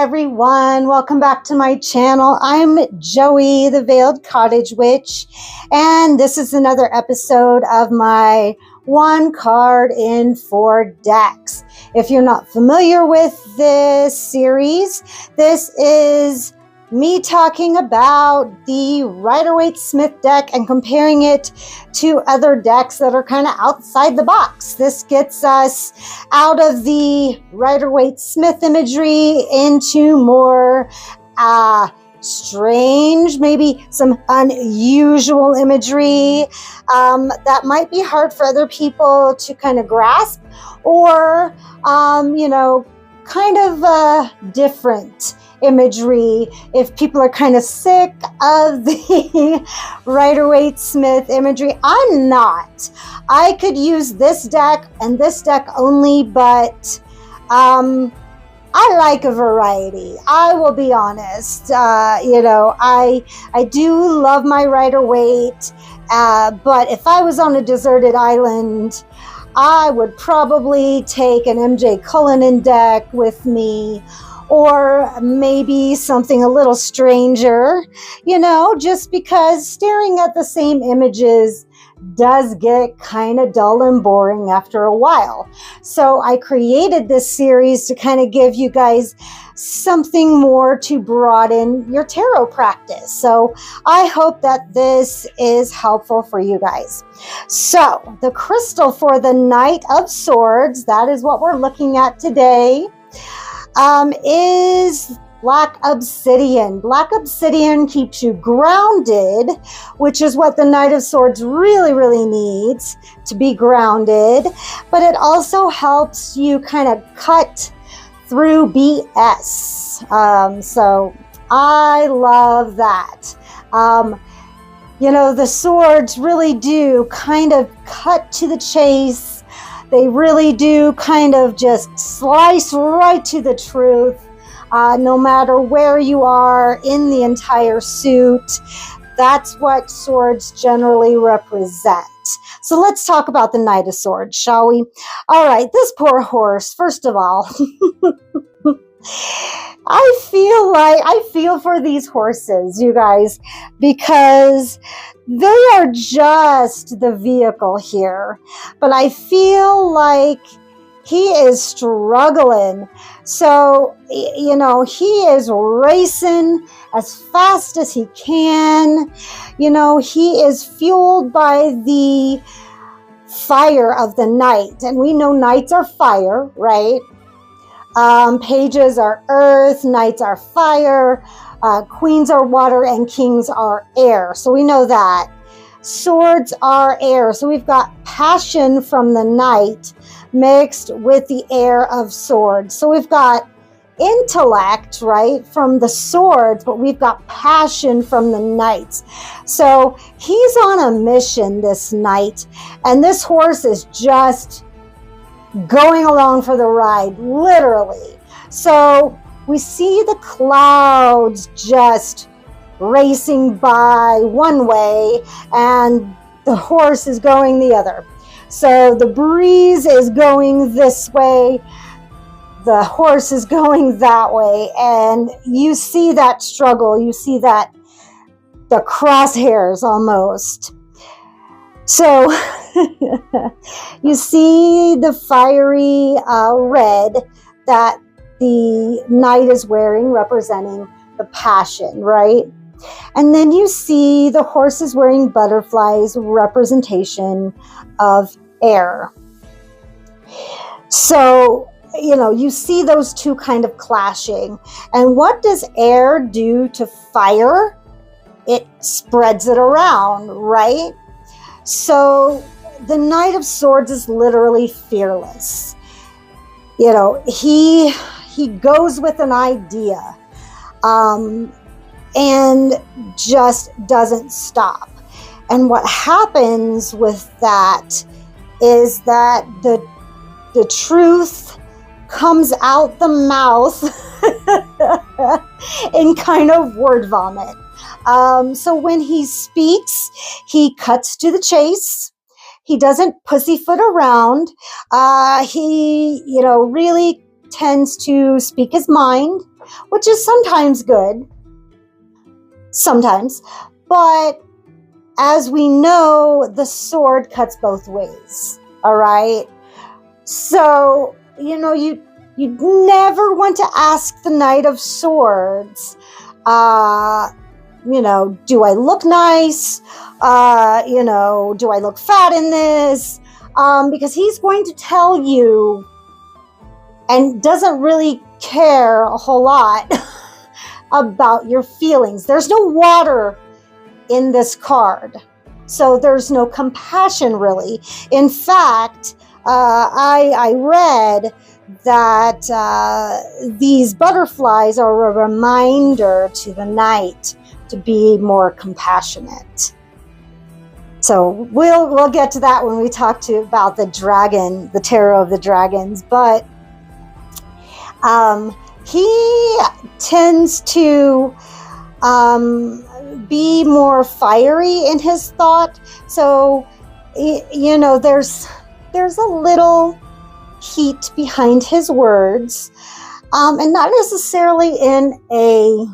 everyone. Welcome back to my channel. I'm Joey, the Veiled Cottage Witch, and this is another episode of my one card in 4 decks. If you're not familiar with this series, this is me talking about the Rider-Waite Smith deck and comparing it to other decks that are kind of outside the box. This gets us out of the Rider-Waite Smith imagery into more strange, maybe some unusual imagery that might be hard for other people to kind of grasp, or kind of different imagery if people are kind of sick of the Rider-Waite Smith imagery. I'm not. I could use this deck and this deck only, but I like a variety. I will be honest. I do love my Rider-Waite, but if I was on a deserted island, I would probably take an MJ Cuillinane deck with me, or maybe something a little stranger, just because staring at the same images does get kind of dull and boring after a while. So I created this series to kind of give you guys something more to broaden your tarot practice. So I hope that this is helpful for you guys. So the crystal for the Knight of Swords, that is what we're looking at today, is Black Obsidian. Black Obsidian keeps you grounded, which is what the Knight of Swords really, really needs to be grounded. But it also helps you kind of cut through BS. So I love that. The swords really do kind of cut to the chase. They really do kind of just slice right to the truth. No matter where you are in the entire suit, that's what swords generally represent. So let's talk about the Knight of Swords, shall we? All right, this poor horse, first of all. I feel for these horses, you guys, because they are just the vehicle here. But I feel like he is struggling. So, he is racing as fast as he can. He is fueled by the fire of the night. And we know knights are fire, right? Pages are earth, knights are fire, queens are water, and kings are air. So we know that. Swords are air. So we've got passion from the knight mixed with the air of swords. So we've got intellect, right, from the swords, but we've got passion from the knights. So he's on a mission, this knight, and this horse is just going along for the ride, literally. So we see the clouds just racing by one way and the horse is going the other. So the breeze is going this way, the horse is going that way, and you see that struggle, you see that, the crosshairs almost. So you see the fiery red that the knight is wearing, representing the passion, right? And then you see the horse is wearing butterflies, representation of air. So, you see those two kind of clashing. And what does air do to fire? It spreads it around, right? So the Knight of Swords is literally fearless. He goes with an idea and just doesn't stop. And what happens with that is that the truth comes out the mouth in kind of word vomit. So when he speaks, he cuts to the chase. He doesn't pussyfoot around. He, really tends to speak his mind. which is sometimes good, sometimes. But as we know, the sword cuts both ways, all right? So, you never want to ask the Knight of Swords, do I look nice? Do I look fat in this? Because he's going to tell you and doesn't really care a whole lot about your feelings. There's no water in this card, so there's no compassion really. In fact, I read that these butterflies are a reminder to the knight to be more compassionate. So we'll get to that when we talk about the dragon, the tarot of the dragons. But he tends to be more fiery in his thought. So there's a little heat behind his words, and not necessarily in a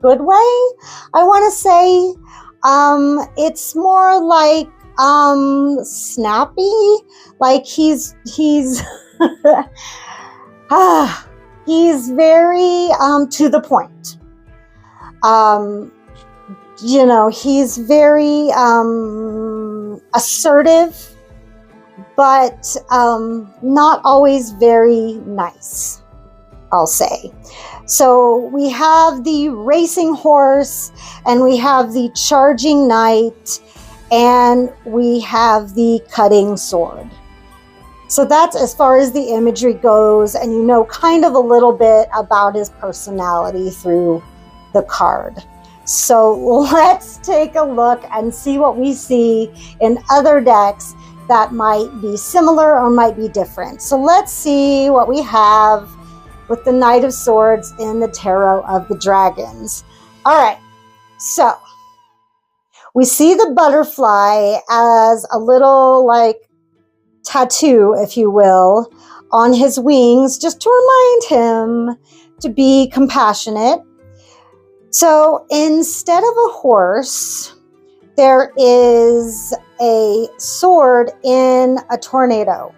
good way. I want to say it's more like snappy, like he's he's very to the point. He's very assertive, but not always very nice, I'll say. So we have the racing horse, and we have the charging knight, and we have the cutting sword. So that's as far as the imagery goes, and kind of a little bit about his personality through the card. So let's take a look and see what we see in other decks that might be similar or might be different. So let's see what we have with the Knight of Swords in the Tarot of the Dragons. All right, so we see the butterfly as a little tattoo, if you will, on his wings, just to remind him to be compassionate. So instead of a horse, there is a sword in a tornado.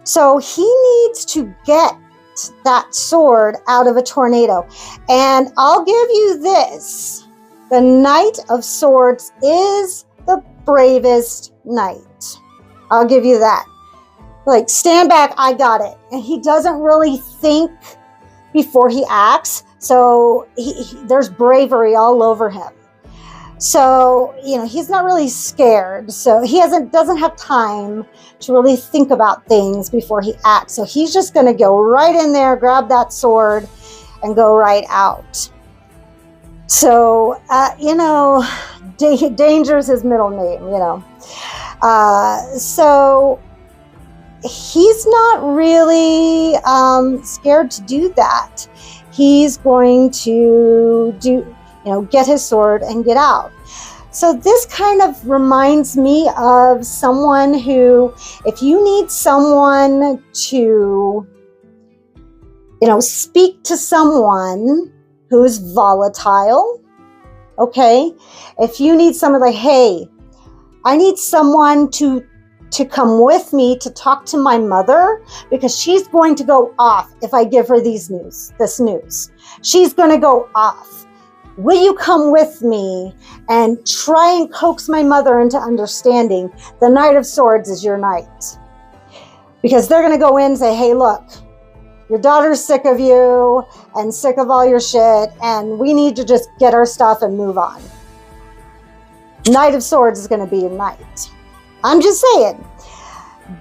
So he needs to get that sword out of a tornado. And I'll give you this. The Knight of Swords is the bravest knight. I'll give you that. Stand back, I got it. And he doesn't really think before he acts. So there's bravery all over him. So, he's not really scared. So he doesn't have time to really think about things before he acts. So he's just going to go right in there, grab that sword, and go right out. So, danger's his middle name, So he's not really scared to do that. He's going to get his sword and get out. So this kind of reminds me of someone who, if you need someone to, speak to someone who's volatile, okay? If you need someone hey, I need someone to come with me to talk to my mother because she's going to go off if I give her this news. She's going to go off. Will you come with me and try and coax my mother into understanding? The Knight of Swords is your knight. Because they're going to go in and say, hey, look, your daughter's sick of you and sick of all your shit, and we need to just get our stuff and move on. Knight of Swords is going to be your knight. I'm just saying,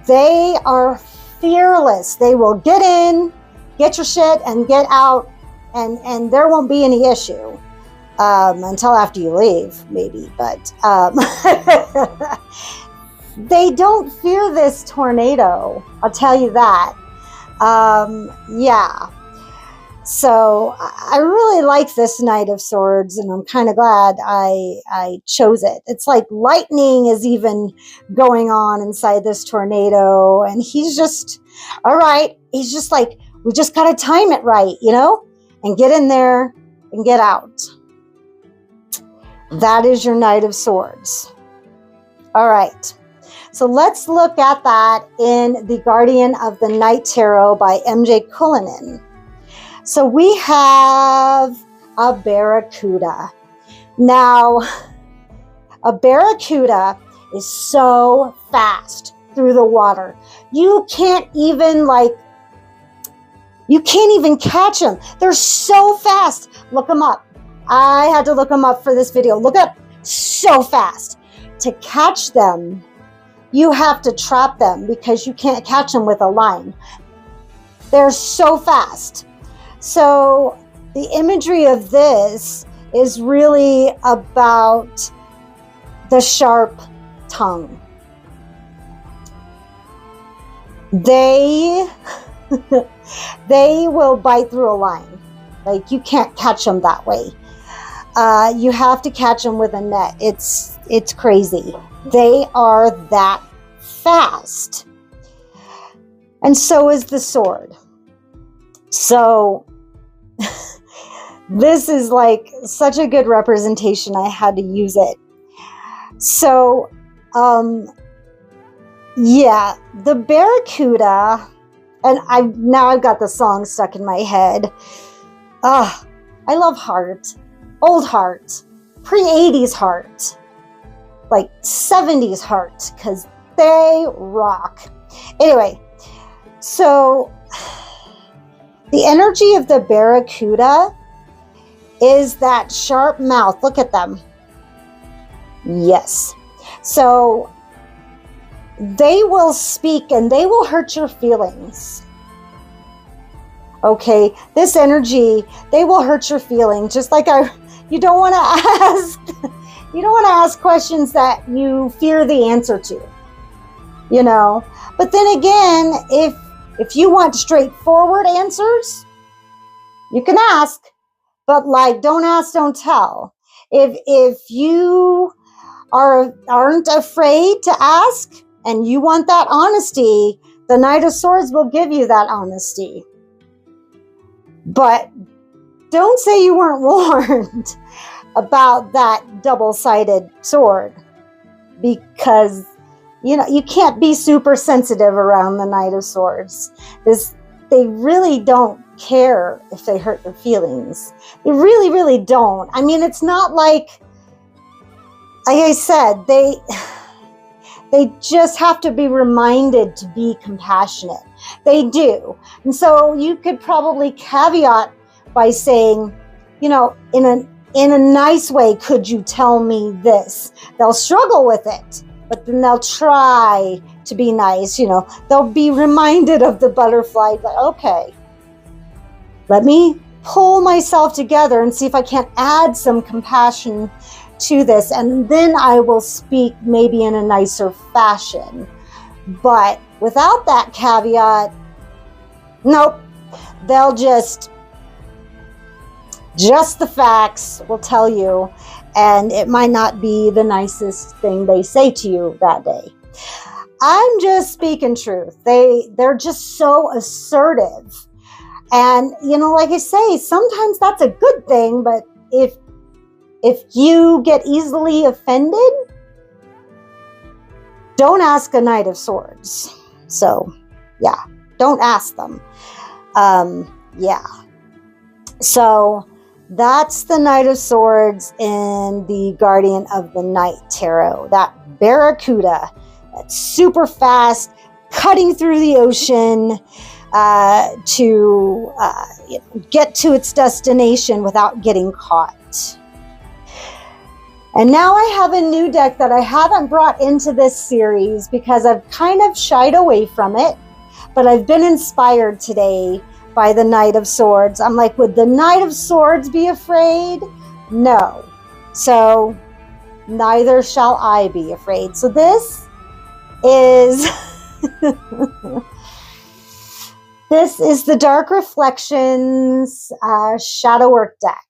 they are fearless. They will get in, get your shit, and get out, and there won't be any issue until after you leave, maybe. But they don't fear this tornado, I'll tell you that. Yeah. So I really like this Knight of Swords, and I'm kind of glad I chose it. It's like lightning is even going on inside this tornado, and he's just, all right, he's just like, we just got to time it right, and get in there and get out. That is your Knight of Swords. All right. So let's look at that in the Guardian of the Night Tarot by MJ Cuillinane. So we have a barracuda. Now, a barracuda is so fast through the water. You can't even catch them. They're so fast. Look them up. I had to look them up for this video. Look up, so fast. To catch them, you have to trap them because you can't catch them with a line. They're so fast. So the imagery of this is really about the sharp tongue. They will bite through a line. Like, you can't catch them that way. You have to catch them with a net. It's crazy. They are that fast. And so is the sword. So this is like such a good representation. I had to use it. So, yeah, the barracuda, and I've got the song stuck in my head. I love Heart, old Heart, pre-80s Heart, like 70s Heart, because they rock. Anyway, so the energy of the barracuda is that sharp mouth. Look at them. Yes. So they will speak and they will hurt your feelings. Okay, this energy, they will hurt your feelings. Just like you don't want to ask questions that you fear the answer to, you know. But then again, if you want straightforward answers, you can ask, but like, don't ask, don't tell. If you aren't afraid to ask and you want that honesty, the Knight of Swords will give you that honesty. But don't say you weren't warned about that double-sided sword, because you can't be super sensitive around the Knight of Swords. They really don't care if they hurt your feelings. They really, really don't. I mean, it's not like I said, they just have to be reminded to be compassionate. They do. And so you could probably caveat by saying, in a nice way, could you tell me this? They'll struggle with it, but then they'll try to be nice. They'll be reminded of the butterfly. Like, okay, let me pull myself together and see if I can't add some compassion to this, and then I will speak maybe in a nicer fashion. But without that caveat, nope, they'll just the facts will tell you, and it might not be the nicest thing they say to you that day. I'm just speaking truth. They're just so assertive. And, like I say, sometimes that's a good thing, but if you get easily offended, don't ask a Knight of Swords. So, yeah, don't ask them. Yeah. So, that's the Knight of Swords in the Guardian of the Night Tarot. That barracuda, that's super fast, cutting through the ocean to get to its destination without getting caught. And now I have a new deck that I haven't brought into this series because I've kind of shied away from it, but I've been inspired today by the Knight of Swords. I'm like, would the Knight of Swords be afraid? No. So neither shall I be afraid. So this is this is the Dark Reflections Shadow Work deck.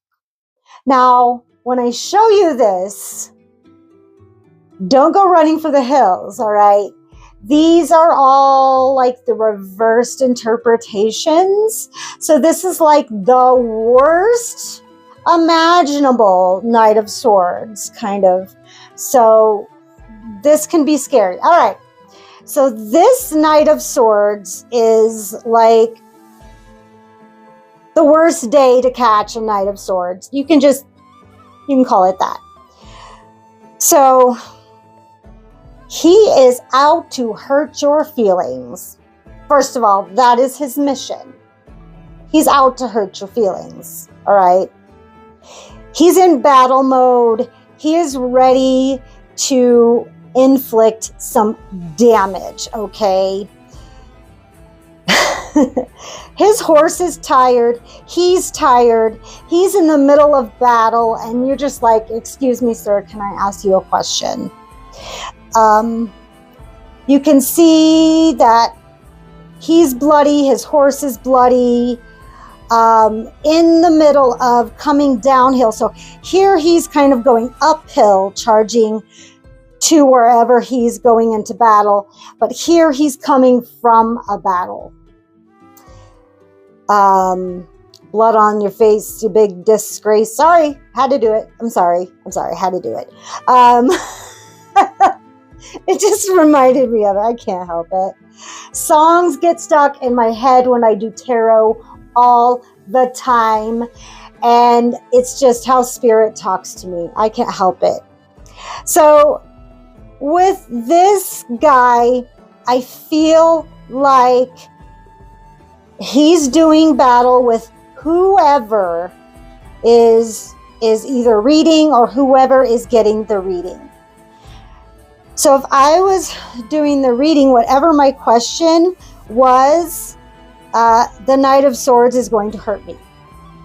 Now, when I show you this, don't go running for the hills, all right? These are all like the reversed interpretations. So this is like the worst imaginable Knight of Swords, kind of. So this can be scary. All right. So this Knight of Swords is like the worst day to catch a Knight of Swords. You can call it that. So he is out to hurt your feelings. First of all, that is his mission. He's out to hurt your feelings. All right. He's in battle mode. He is ready to inflict some damage. Okay. His horse is tired. He's tired. He's in the middle of battle. And you're just like, excuse me, sir, can I ask you a question? You can see that he's bloody. His horse is bloody. In the middle of coming downhill. So here he's kind of going uphill, charging to wherever he's going into battle. But here he's coming from a battle. Blood on your face, you big disgrace. Sorry, had to do it. I'm sorry, had to do it. It just reminded me of it. I can't help it. Songs get stuck in my head when I do tarot all the time. And it's just how spirit talks to me. I can't help it. So with this guy, I feel like he's doing battle with whoever is either reading or whoever is getting the reading. So if I was doing the reading, whatever my question was, the Knight of Swords is going to hurt me.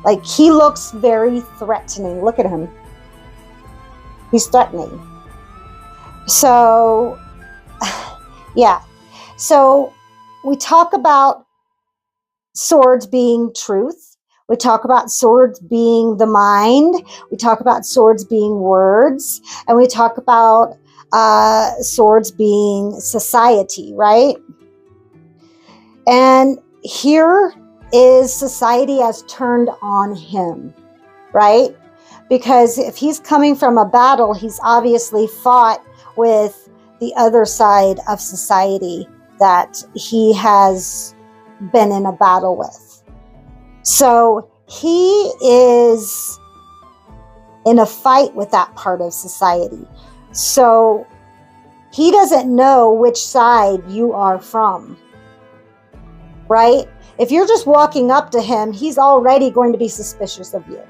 Like, he looks very threatening. Look at him. He's threatening. So, yeah. So we talk about swords being truth. We talk about swords being the mind. We talk about swords being words. And we talk about swords being society, right? And here is society has turned on him, right? Because if he's coming from a battle, he's obviously fought with the other side of society that he has been in a battle with. So he is in a fight with that part of society. So he doesn't know which side you are from, right? If you're just walking up to him, he's already going to be suspicious of you.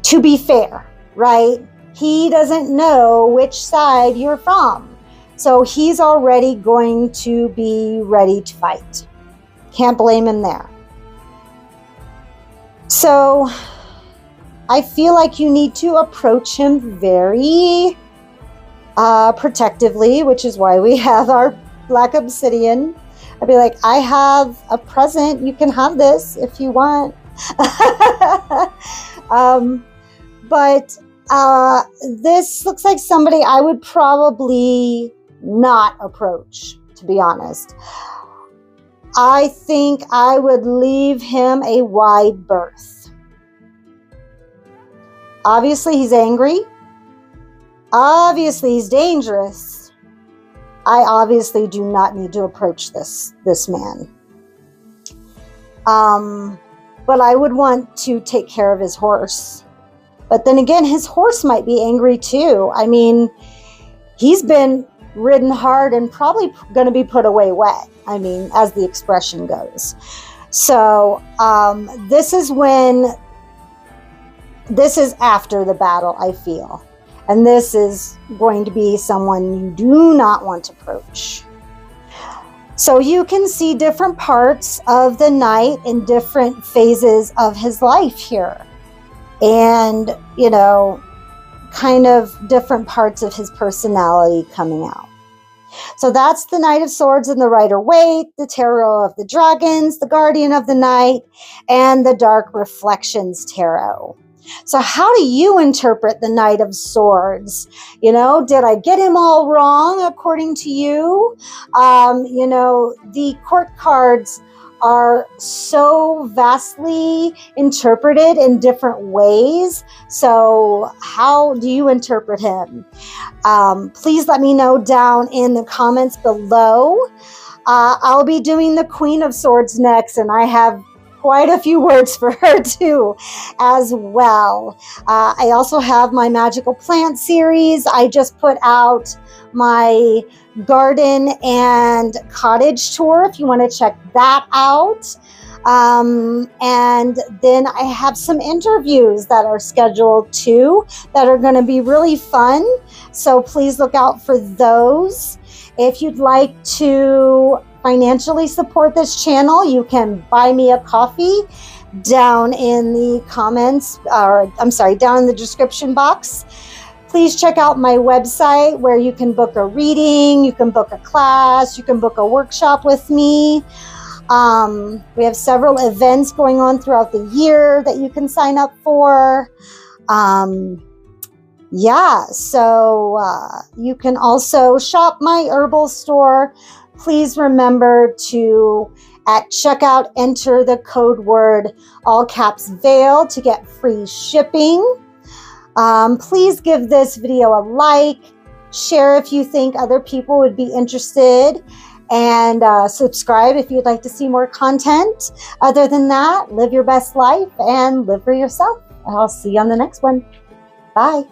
To be fair, right? He doesn't know which side you're from. So he's already going to be ready to fight. Can't blame him there. So I feel like you need to approach him very protectively, which is why we have our black obsidian. I'd be like, I have a present. You can have this if you want. But this looks like somebody I would probably not approach, to be honest. I think I would leave him a wide berth. Obviously, he's angry. Obviously, he's dangerous. I obviously do not need to approach this man. But I would want to take care of his horse. But then again, his horse might be angry too. I mean, he's been ridden hard and probably going to be put away wet. I mean, as the expression goes. So this is after the battle, I feel. And this is going to be someone you do not want to approach. So you can see different parts of the knight in different phases of his life here. And, you know, kind of different parts of his personality coming out. So that's the Knight of Swords and the Rider-Waite, the Tarot of the Dragons, the Guardian of the Night, and the Dark Reflections Tarot. So how do you interpret the Knight of Swords? You know, did I get him all wrong according to you? You know, the court cards are so vastly interpreted in different ways. So how do you interpret him? Please let me know down in the comments below. I'll be doing the Queen of Swords next, and I have quite a few words for her too as well. I also have my magical plant series. I just put out my garden and cottage tour if you want to check that out. And then I have some interviews that are scheduled too that are going to be really fun. So please look out for those. If you'd like to financially support this channel, you can buy me a coffee down in the comments, or I'm sorry, down in the description box. Please check out my website where you can book a reading, you can book a class, you can book a workshop with me. We have several events going on throughout the year that you can sign up for. Yeah, so you can also shop my herbal store. Please remember to, at checkout, enter the code word all caps veil to get free shipping. Please give this video a like, share if you think other people would be interested, and subscribe if you'd like to see more content. Other than that, live your best life and live for yourself. I'll see you on the next one. Bye.